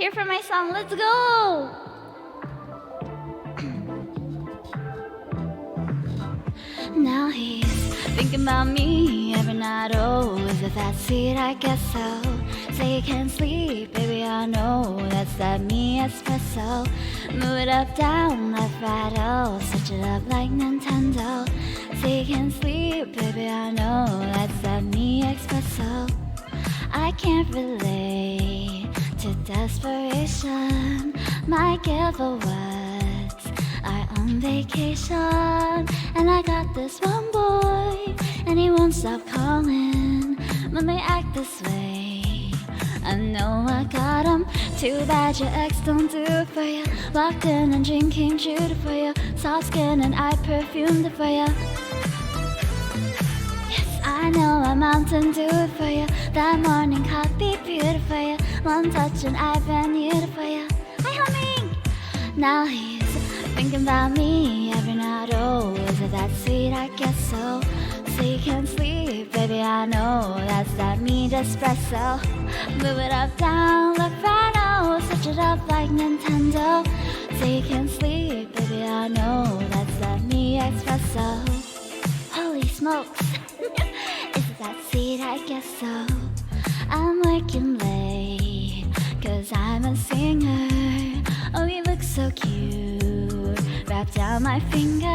Here for my song, let's go! Now he's thinking about me every night. Oh, is it that sweet? I guess so. Say you can't sleep, baby, I know that's that me espresso. Move it up, down, left, right, oh, switch it up like Nintendo. Say you can't sleep, baby, I know that's that me espresso. I can't relate to desperation. My giveaways are on vacation, and I got this one boy, and he won't stop calling when they act this way. I know I got him. Too bad your ex don't do it for you. Walked in and dream came true for you. Soft skin and I perfumed it for you. Yes, I know a mountain dew it for you. That morning coffee brewed for you. One touch and I've been used for you. Hi, humming. Now he's thinking about me every night. Oh, is it that sweet? I guess so. So you can't sleep, baby, I know that's that me espresso. Move it up, down, left, right, oh, switch it up like Nintendo. So you can't sleep, baby, I know that's that me espresso. Holy smokes, is it that sweet? I guess so. I'm working late, cause I'm a singer. Oh, you look so cute, wrapped down my finger.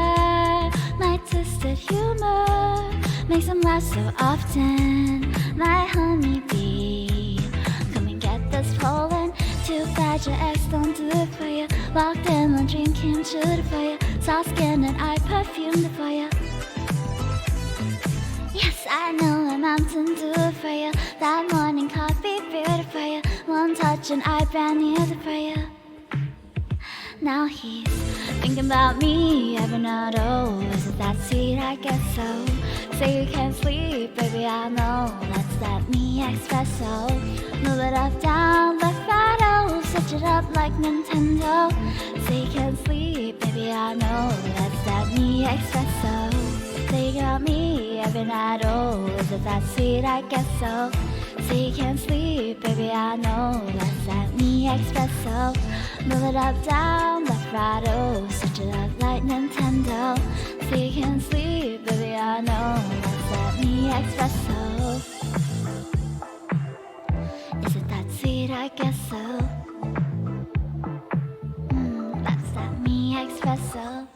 My twisted humor makes them laugh so often. My honeybee, come and get this pollen. Too bad your ex don't do it for you. Walked in, one dream came true for you. Soft skin and I perfumed it for you. Yes, I know a mountain dew it for you. That morning coffee brewed it for you. One touch and I brand new it for you. Now he's thinking about me every night. Oh, is it that sweet? I guess so. Say you can't sleep, baby, I know that's that me espresso. Move it up, down, left, right, oh, switch it up like Nintendo. Say you can't sleep, baby, I know that's that me espresso. Say you got me every night. Oh, is it that sweet? I guess so. Say you can't sleep, baby, I know that's that me espresso. Move it up, down, left, right, oh, switch it up like Nintendo. So you can't sleep, baby, I know that's that me espresso. Is it that sweet? I guess so. That's that me espresso.